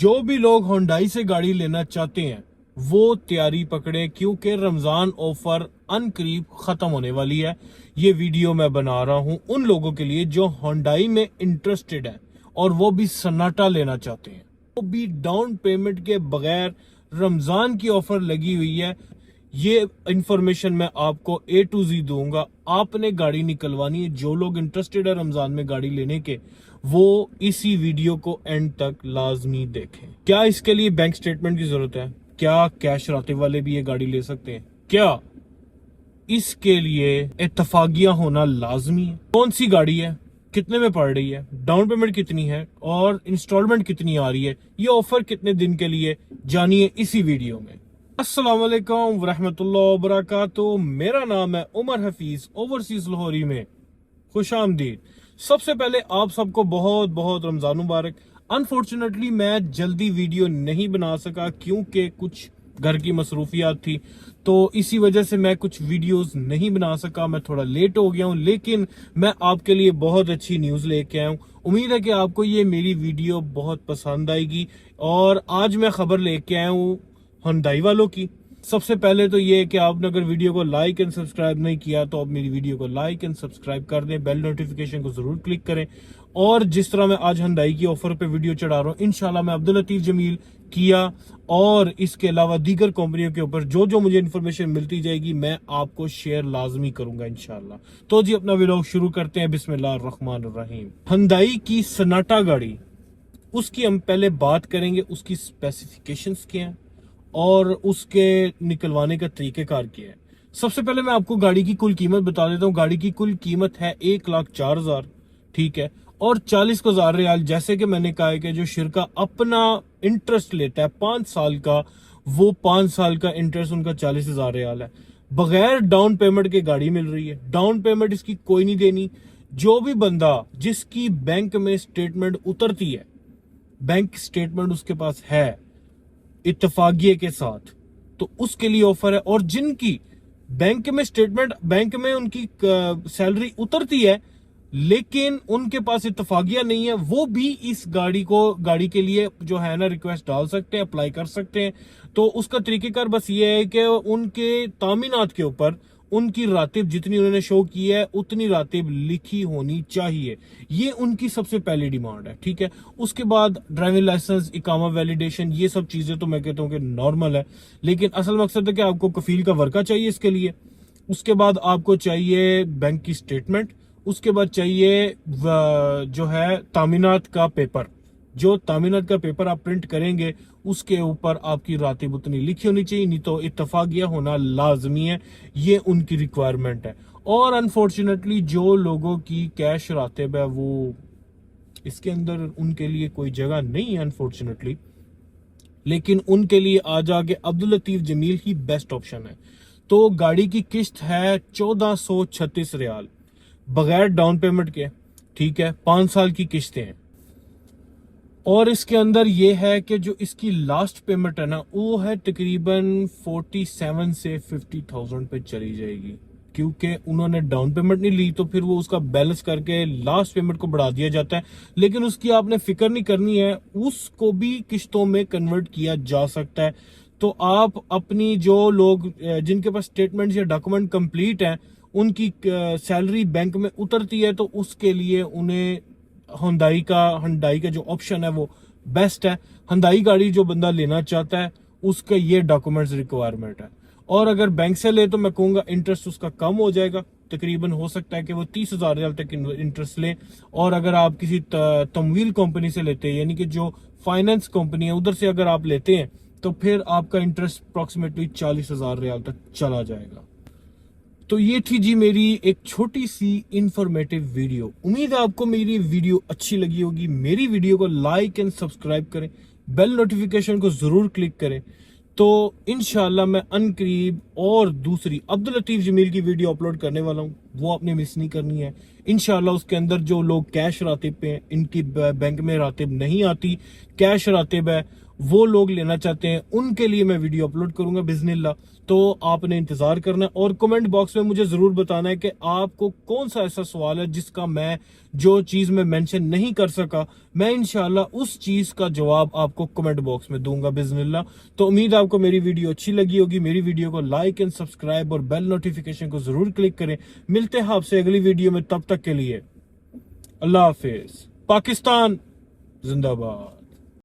जो भी लोग होंडाई से गाड़ी लेना चाहते हैं वो तैयारी पकड़े, क्योंकि रमजान ऑफर अनकरीब खत्म होने वाली है। ये वीडियो मैं बना रहा हूं उन लोगों के लिए जो होंडाई में इंटरेस्टेड है और वो भी सन्नाटा लेना चाहते हैं, वो भी डाउन पेमेंट के बगैर। रमजान की ऑफर लगी हुई है। ये इंफॉर्मेशन मैं आपको A to Z दूंगा। आपने गाड़ी निकलवानी है। जो लोग इंटरेस्टेड है रमजान में गाड़ी लेने के, वो इसी वीडियो को एंड तक लाजमी देखें। क्या इसके लिए बैंक स्टेटमेंट की जरूरत है? क्या कैश राते वाले भी ये गाड़ी ले सकते हैं? क्या इसके लिए इत्तफाकिया होना लाजमी है? कौन सी गाड़ी है, कितने में पड़ रही है, डाउन पेमेंट कितनी है और इंस्टॉलमेंट कितनी आ रही है, ये ऑफर कितने दिन के लिए, जानिए इसी वीडियो में। अस्सलाम वालेकुम वरहमतुल्लाहि वबरकातुहू। मेरा नाम है उमर हफीज, ओवरसीज लाहौरी में खुश आमदीद। सबसे पहले आप सबको बहुत बहुत रमजान मुबारक। अनफॉर्चुनेटली मैं जल्दी वीडियो नहीं बना सका क्योंकि कुछ घर की मसरूफियात थी, तो इसी वजह से मैं कुछ वीडियोस नहीं बना सका। मैं थोड़ा लेट हो गया हूं, लेकिन मैं आपके लिए बहुत अच्छी न्यूज़ लेके आया हूं। उम्मीद है कि आपको ये मेरी वीडियो बहुत पसंद आएगी। और आज मैं खबर लेके आया हूं हुंडई वालों की। सबसे पहले तो ये है कि आपने अगर वीडियो को लाइक एंड सब्सक्राइब नहीं किया तो आप मेरी वीडियो को लाइक एंड सब्सक्राइब कर दें, बेल नोटिफिकेशन को जरूर क्लिक करें। और जिस तरह मैं आज हुंडई की ऑफर पे वीडियो चढ़ा रहा हूँ, इंशाल्लाह मैं अब्दुल लतीफ जमील, किया और इसके अलावा दीगर कंपनियों के ऊपर जो जो मुझे इंफॉर्मेशन मिलती जाएगी मैं आपको शेयर लाजमी करूंगा इंशाल्लाह। तो जी अपना व्लॉग शुरू करते हैं। बिस्मिल्लाहिर्रहमानिर्रहीम। हुंडई की सनाटा गाड़ी, उसकी हम पहले बात करेंगे, उसकी स्पेसिफिकेशंस क्या हैं और उसके निकलवाने का तरीकेकार क्या है। सबसे पहले मैं आपको गाड़ी की कुल कीमत बता देता हूँ। गाड़ी की कुल कीमत है 1,04,000, ठीक है, और 40,000 रियाल। जैसे कि मैंने कहा है कि जो शिरका अपना इंटरेस्ट लेता है 5 साल का, वो 5 साल का इंटरेस्ट उनका 40,000 रियाल है। बगैर डाउन पेमेंट के गाड़ी मिल रही है। डाउन पेमेंट इसकी कोई नहीं देनी। जो भी बंदा जिसकी बैंक में स्टेटमेंट उतरती है, बैंक स्टेटमेंट उसके पास है इत्तफाकिये के साथ, तो उसके लिए ऑफर है। और जिनकी बैंक में स्टेटमेंट, बैंक में उनकी सैलरी उतरती है लेकिन उनके पास इत्तफाकिया नहीं है, वो भी इस गाड़ी के लिए जो है ना रिक्वेस्ट डाल सकते हैं, अप्लाई कर सकते हैं। तो उसका तरीकेकार बस ये है कि उनके तामीनात के ऊपर उनकी रातिब जितनी उन्होंने शो की है उतनी रातिब लिखी होनी चाहिए। ये उनकी सबसे पहली डिमांड है, ठीक है। उसके बाद ड्राइविंग लाइसेंस, इकामा वैलिडेशन, ये सब चीजें तो मैं कहता हूँ कि नॉर्मल है, लेकिन असल मकसद है कि आपको कफील का वर्का चाहिए इसके लिए। उसके बाद आपको चाहिए बैंक की स्टेटमेंट। उसके बाद चाहिए जो है तामीनात का पेपर। जो तामीनात का पेपर आप प्रिंट करेंगे उसके ऊपर आपकी रातिब उतनी लिखी होनी चाहिए, नहीं तो इत्तफाकिया होना लाजमी है। ये उनकी रिक्वायरमेंट है। और अनफॉर्चुनेटली जो लोगों की कैश रातिब है वो इसके अंदर उनके लिए कोई जगह नहीं है अनफॉर्चुनेटली, लेकिन उनके लिए आज आगे अब्दुल लतीफ जमील ही बेस्ट ऑप्शन है। तो गाड़ी की किस्त है 1436 रियाल बगैर डाउन पेमेंट के, ठीक है। 5 साल की किस्तें हैं। और इसके अंदर ये है कि जो इसकी लास्ट पेमेंट है ना, वो है तकरीबन 47 से 50,000 पे चली जाएगी, क्योंकि उन्होंने डाउन पेमेंट नहीं ली तो फिर वो उसका बैलेंस करके लास्ट पेमेंट को बढ़ा दिया जाता है। लेकिन उसकी आपने फिक्र नहीं करनी है, उसको भी किस्तों में कन्वर्ट किया जा सकता है। तो आप अपनी जो लोग जिनके पास स्टेटमेंट या डॉक्यूमेंट कंप्लीट है, उनकी सैलरी बैंक में उतरती है, तो उसके लिए उन्हें हुंडई का जो ऑप्शन है वो बेस्ट है। हुंडई गाड़ी जो बंदा लेना चाहता है उसका ये डॉक्यूमेंट्स रिक्वायरमेंट है। और अगर बैंक से ले तो मैं कहूँगा इंटरेस्ट उसका कम हो जाएगा, तकरीबन हो सकता है कि वो 30,000 रियाल तक इंटरेस्ट ले। और अगर आप किसी तमवील कंपनी से लेते हैं, यानी कि जो फाइनेंस कंपनी है उधर से अगर आप लेते हैं, तो फिर आपका इंटरेस्ट अप्रोक्सीमेटली 40,000 रियाल तक चला जाएगा। तो ये थी जी मेरी एक छोटी सी इंफॉर्मेटिव वीडियो। उम्मीद है आपको मेरी वीडियो अच्छी लगी होगी। मेरी वीडियो को लाइक एंड सब्सक्राइब करें, बेल नोटिफिकेशन को जरूर क्लिक करें। तो इंशाल्लाह मैं अनकरीब और दूसरी अब्दुल लतीफ जमील की वीडियो अपलोड करने वाला हूँ, वो आपने मिस नहीं करनी है इंशाल्लाह। उसके अंदर जो लोग कैश रातिब पे हैं, इनकी बैंक में रातिब नहीं आती, कैश रातिब है, वो लोग लेना चाहते हैं, उनके लिए मैं वीडियो अपलोड करूंगा बिस्मिल्लाह। तो आपने इंतजार करना है और कमेंट बॉक्स में मुझे जरूर बताना है कि आपको कौन सा ऐसा सवाल है जिसका मैं जो चीज में मेंशन नहीं कर सका, मैं इंशाल्लाह उस चीज का जवाब आपको कमेंट बॉक्स में दूंगा बिस्मिल्लाह। तो उम्मीद आपको मेरी वीडियो अच्छी लगी होगी। मेरी वीडियो को लाइक एंड सब्सक्राइब और बेल नोटिफिकेशन को जरूर क्लिक करें। मिलते हैं आपसे अगली वीडियो में, तब तक के लिए अल्लाह हाफिज। पाकिस्तान जिंदाबाद।